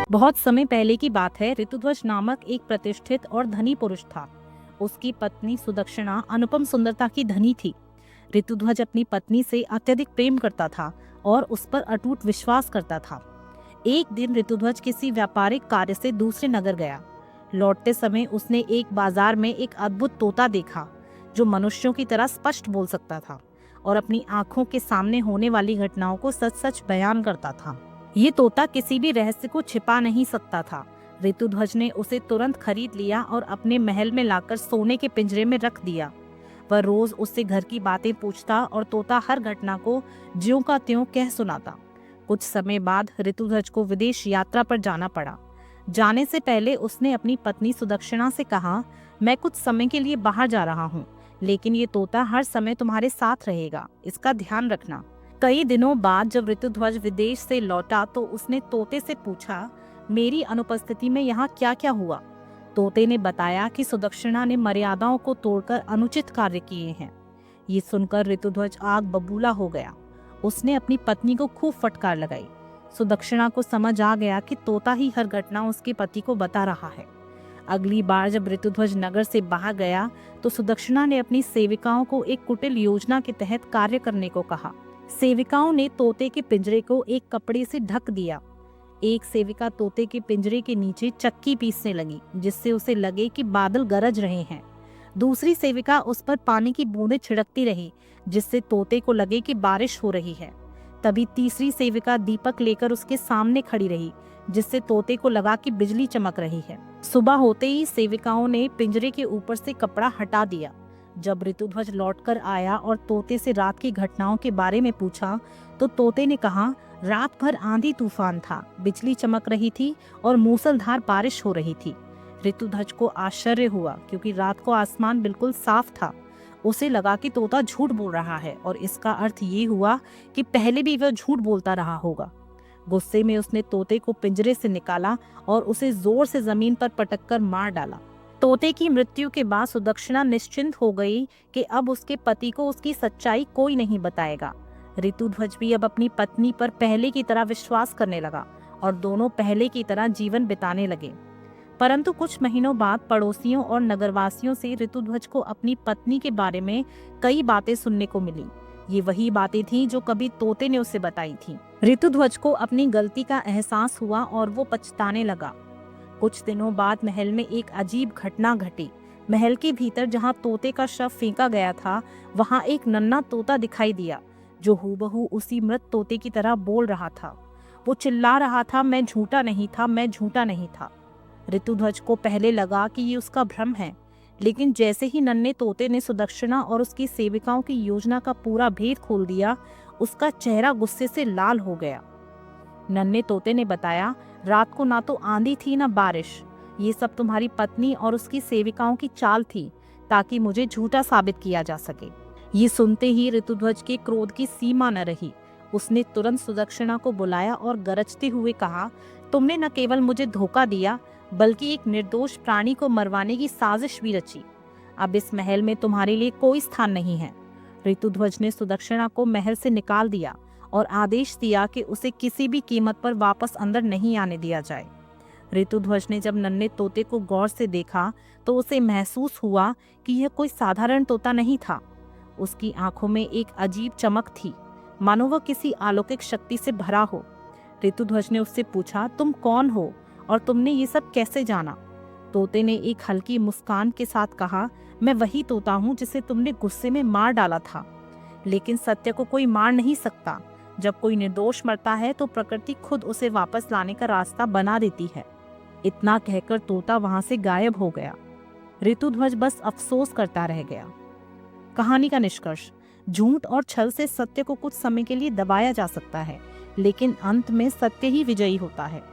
बहुत समय पहले की बात है। ऋतुध्वज नामक एक प्रतिष्ठित और धनी पुरुष था। उसकी पत्नी सुदक्षिणा अनुपम सुंदरता की धनी थी। ऋतुध्वज अपनी पत्नी से अत्यधिक प्रेम करता था और उस पर अटूट विश्वास करता था। एक दिन ऋतुध्वज किसी व्यापारिक कार्य से दूसरे नगर गया। लौटते समय उसने एक बाजार में एक अद्भुत तोता देखा जो मनुष्यों की तरह स्पष्ट बोल सकता था और अपनी आंखों के सामने होने वाली घटनाओं को सच सच बयान करता था। ये तोता किसी भी रहस्य को छिपा नहीं सकता था। ऋतुध्वज ने उसे तुरंत खरीद लिया और अपने महल में लाकर सोने के पिंजरे में रख दिया। वह रोज उससे घर की बातें पूछता और तोता हर घटना को ज्यों का त्यों कह सुनाता। कुछ समय बाद ऋतुध्वज को विदेश यात्रा पर जाना पड़ा। जाने से पहले उसने अपनी पत्नी सुदक्षिणा से कहा, मैं कुछ समय के लिए बाहर जा रहा हूँ, लेकिन ये तोता हर समय तुम्हारे साथ रहेगा, इसका ध्यान रखना। कई दिनों बाद जब ऋतुध्वज विदेश से लौटा तो उसने तोते से पूछा, मेरी अनुपस्थिति में यहाँ क्या क्या हुआ। तोते ने बताया कि सुदक्षिणा ने मर्यादाओं को तोड़कर अनुचित कार्य किए हैं। ये सुनकर ऋतुध्वज आग बबूला हो गया। उसने अपनी पत्नी को खूब फटकार लगाई। सुदक्षिणा को समझ आ गया कि तोता ही हर घटना उसके पति को बता रहा है। अगली बार जब ऋतुध्वज नगर से बाहर गया तो सुदक्षिणा ने अपनी सेविकाओं को एक कुटिल योजना के तहत कार्य करने को कहा। सेविकाओं ने तोते के पिंजरे को एक कपड़े से ढक दिया। एक सेविका तोते के पिंजरे के नीचे चक्की पीसने लगी, जिससे उसे लगे कि बादल गरज रहे हैं। दूसरी सेविका उस पर पानी की बूंदें छिड़कती रही, जिससे तोते को लगे कि बारिश हो रही है। तभी तीसरी सेविका दीपक लेकर उसके सामने खड़ी रही, जिससे तोते को लगा कि बिजली चमक रही है। सुबह होते ही सेविकाओं ने पिंजरे के ऊपर से कपड़ा हटा दिया। जब ऋतुध्वज लौटकर आया और तोते से रात की घटनाओं के बारे में पूछा तो तोते ने कहा, रात भर आंधी तूफान था, बिजली चमक रही थी और मूसलधार बारिश हो रही थी। ऋतुध्वज को आश्चर्य हुआ क्योंकि रात को आसमान बिल्कुल साफ था। उसे लगा कि तोता झूठ बोल रहा है और इसका अर्थ ये हुआ कि पहले भी वह झूठ बोलता रहा होगा। गुस्से में उसने तोते को पिंजरे से निकाला और उसे जोर से जमीन पर पटककर मार डाला। तोते की मृत्यु के बाद सुदक्षिणा निश्चिंत हो गई कि अब उसके पति को उसकी सच्चाई कोई नहीं बताएगा। ऋतुध्वज भी अब अपनी पत्नी पर पहले की तरह विश्वास करने लगा और दोनों पहले की तरह जीवन बिताने लगे। परंतु कुछ महीनों बाद पड़ोसियों और नगरवासियों से ऋतुध्वज को अपनी पत्नी के बारे में कई बातें सुनने को मिली। ये वही बातें थीं जो कभी तोते ने उसे बताई थीं। ऋतुध्वज को अपनी गलती का एहसास हुआ और वो पछताने लगा। कुछ दिनों बाद महल में एक अजीब घटना घटी। महल के भीतर जहाँ तोते का शव फेंका गया था, वहाँ एक नन्हा तोता दिखाई दिया जो हूबहू उसी मृत तोते की तरह बोल रहा था। वो चिल्ला रहा था, मैं झूठा नहीं था, मैं झूठा नहीं था। ऋतुध्वज को पहले लगा कि ये उसका भ्रम है, लेकिन जैसे ही नन्हे तोते ने सुदक्षिणा और उसकी सेविकाओं की योजना का पूरा भेद खोल दिया, उसका चेहरा गुस्से से लाल हो गया। नन्हे तोते ने बताया, रात को ना तो आंधी थी ना बारिश, ये सब तुम्हारी पत्नी और उसकी सेविकाओं की चाल थी ताकि मुझे झूठा साबित किया जा सके। ये सुनते ही ऋतुध्वज के क्रोध की सीमा न रही। उसने तुरंत सुदक्षिणा को बुलाया और गरजते हुए कहा, तुमने न केवल मुझे धोखा दिया बल्कि एक निर्दोष प्राणी को मरवाने की साजिश भी रची। अब इस महल में तुम्हारे लिए कोई स्थान नहीं है। ऋतुध्वज ने सुदक्षिणा को महल से निकाल दिया और आदेश दिया कि उसे किसी भी कीमत पर वापस अंदर नहीं आने दिया जाए। ऋतुध्वज ने जब नन्हे तोते को गौर से देखा तो उसे महसूस हुआ कि यह कोई साधारण तोता नहीं था। उसकी आंखों में एक अजीब चमक थी, मानो वह किसी अलौकिक शक्ति से भरा हो। ऋतुध्वज ने उससे पूछा, तुम कौन हो और तुमने ये सब कैसे जाना? तोते ने एक हल्की मुस्कान के साथ कहा, मैं वही तोता हूँ जिसे तुमने गुस्से में मार डाला था। लेकिन सत्य को कोई मार नहीं सकता। जब कोई निर्दोष मरता है तो प्रकृति खुद उसे वापस लाने का रास्ता बना देती है। इतना कहकर तोता वहां से गायब हो गया। ऋतुध्वज बस अफसोस करता रह गया। कहानी का निष्कर्ष, झूठ और छल से सत्य को कुछ समय के लिए दबाया जा सकता है, लेकिन अंत में सत्य ही विजयी होता है।